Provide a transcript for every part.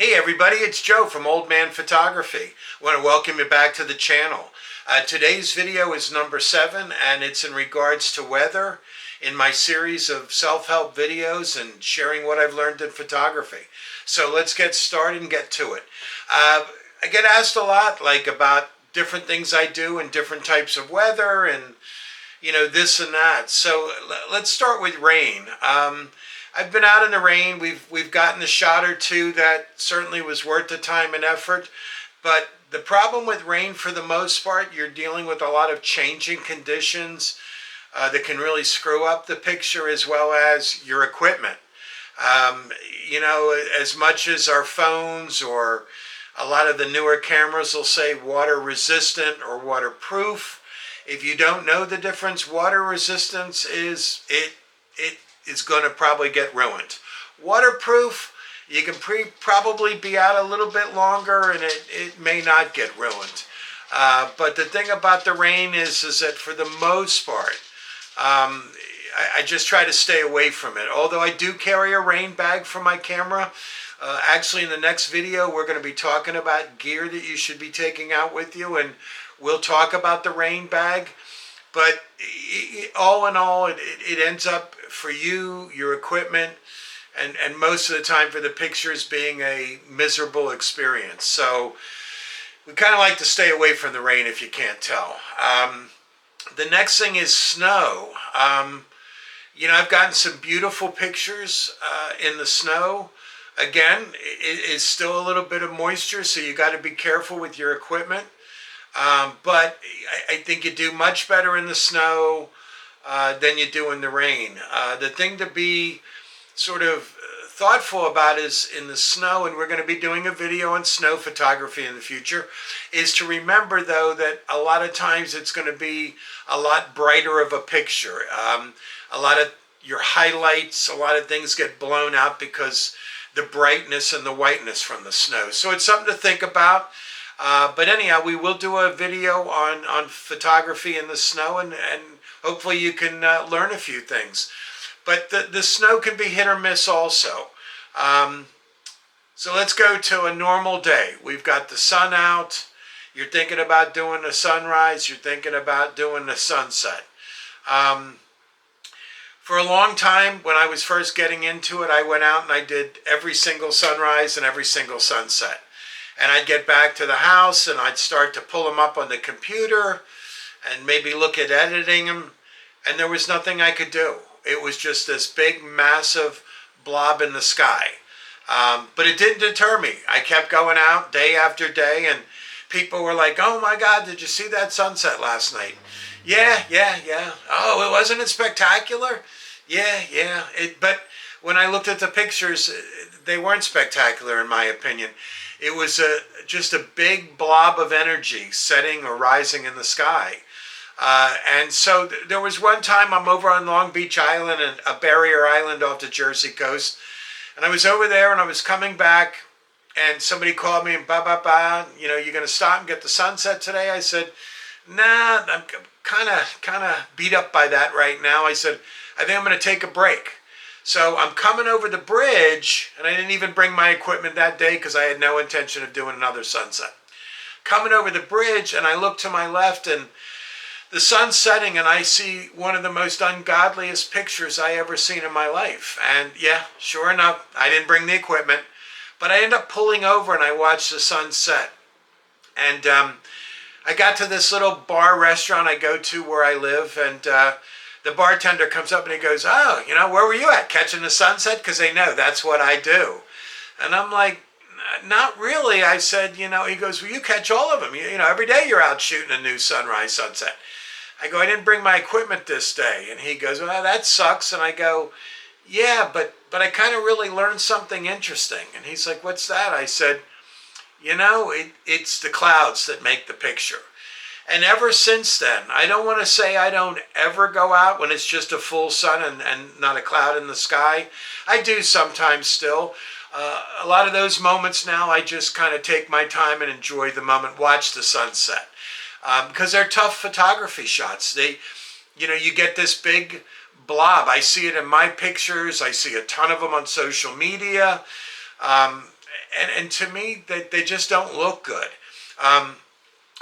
Hey everybody, it's Joe from Old Man Photography. I want to welcome you back to the channel. Today's video is number 7 and it's in regards to weather in my series of self-help videos and sharing what I've learned in photography. So let's get started and get to it. I get asked a lot about different things I do in different types of weather and this and that. So let's start with rain. I've been out in the rain. We've gotten a shot or two that certainly was worth the time and effort. But the problem with rain, for the most part, you're dealing with a lot of changing conditions that can really screw up the picture as well as your equipment. As much as our phones or a lot of the newer cameras will say water resistant or waterproof, if you don't know the difference, water resistance is going to probably get ruined. Waterproof, you can probably be out a little bit longer and it may not get ruined. But the thing about the rain is that for the most part, I just try to stay away from it. Although I do carry a rain bag for my camera. Actually, in the next video, we're going to be talking about gear that you should be taking out with you, and we'll talk about the rain bag. But all in all, it ends up for you, your equipment, and most of the time for the pictures being a miserable experience. So we kind of like to stay away from the rain if you can't tell. The next thing is snow. I've gotten some beautiful pictures in the snow. Again, it is still a little bit of moisture, so you got to be careful with your equipment. But I think you do much better in the snow than you do in the rain. The thing to be sort of thoughtful about is in the snow, and we're going to be doing a video on snow photography in the future, is to remember though that a lot of times it's going to be a lot brighter of a picture. A lot of your highlights, a lot of things get blown out because the brightness and the whiteness from the snow. So it's something to think about. But anyhow, we will do a video on photography in the snow, and hopefully you can learn a few things. But the snow can be hit or miss also. So let's go to a normal day. We've got the sun out. You're thinking about doing a sunrise. You're thinking about doing a sunset. For a long time, when I was first getting into it, I went out and I did every single sunrise and every single sunset. And I'd get back to the house and I'd start to pull them up on the computer and maybe look at editing them. And there was nothing I could do. It was just this big, massive blob in the sky. But it didn't deter me. I kept going out day after day, and people were like, "Oh my God, did you see that sunset last night?" Yeah. Oh, wasn't it spectacular? Yeah. But when I looked at the pictures, they weren't spectacular in my opinion. It was just a big blob of energy setting or rising in the sky. And so there was one time I'm over on Long Beach Island, and a barrier island off the Jersey coast. And I was over there and I was coming back, and somebody called me and you going to stop and get the sunset today? I said, nah, I'm kind of beat up by that right now. I said, I think I'm going to take a break. So I'm coming over the bridge, and I didn't even bring my equipment that day because I had no intention of doing another sunset. Coming over the bridge, and I look to my left, and the sun's setting, and I see one of the most ungodliest pictures I ever seen in my life. And yeah, sure enough, I didn't bring the equipment, but I end up pulling over and I watched the sun set. And I got to this little bar restaurant I go to where I live, and the bartender comes up and he goes, "Oh, where were you at? Catching the sunset?" Because they know that's what I do. And I'm like, "Not really." I said, he goes, "Well, you catch all of them. Every day you're out shooting a new sunrise, sunset." I go, "I didn't bring my equipment this day." And he goes, "Well, that sucks." And I go, "Yeah, but I kind of really learned something interesting." And he's like, "What's that?" I said, it's the clouds that make the picture. And ever since then, I don't want to say I don't ever go out when it's just a full sun and not a cloud in the sky. I do sometimes still. A lot of those moments now, I just kind of take my time and enjoy the moment, watch the sunset. Because they're tough photography shots. You get this big blob. I see it in my pictures. I see a ton of them on social media. and to me, they just don't look good.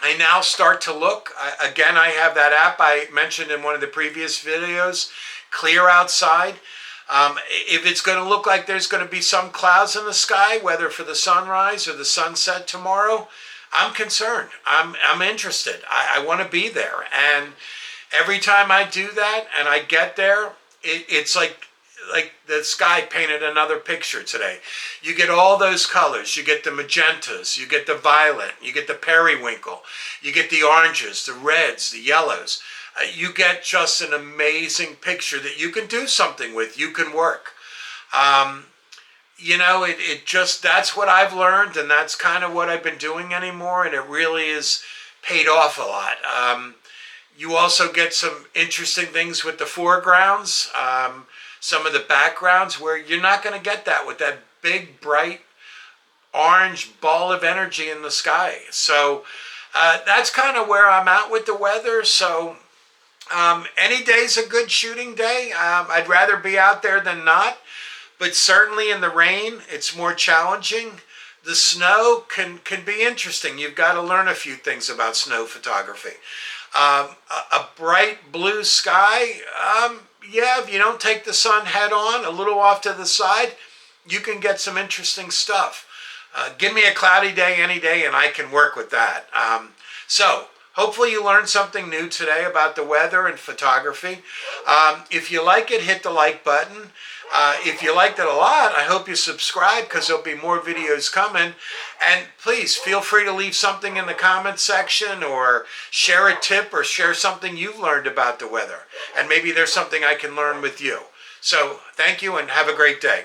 I now start to look. Again, I have that app I mentioned in one of the previous videos, Clear Outside. If it's going to look like there's going to be some clouds in the sky, whether for the sunrise or the sunset tomorrow, I'm concerned. I'm interested. I want to be there. And every time I do that and I get there, it's like the sky painted another picture today. You get all those colors. You get the magentas, you get the violet, you get the periwinkle, you get the oranges, the reds, the yellows. You get just an amazing picture that you can do something with. You can work. It just, that's what I've learned, and that's kind of what I've been doing anymore, and it really is paid off a lot. You also get some interesting things with the foregrounds, some of the backgrounds where you're not going to get that with that big, bright, orange ball of energy in the sky. So that's kind of where I'm at with the weather. So any day's a good shooting day. I'd rather be out there than not, but certainly in the rain, it's more challenging. The snow can be interesting. You've got to learn a few things about snow photography. A bright blue sky, yeah, if you don't take the sun head on, a little off to the side, you can get some interesting stuff. Give me a cloudy day any day and I can work with that. So hopefully you learned something new today about the weather and photography. If you like it, hit the like button. If you liked it a lot, I hope you subscribe because there'll be more videos coming. And please feel free to leave something in the comments section or share a tip or share something you've learned about the weather. And maybe there's something I can learn with you. So thank you and have a great day.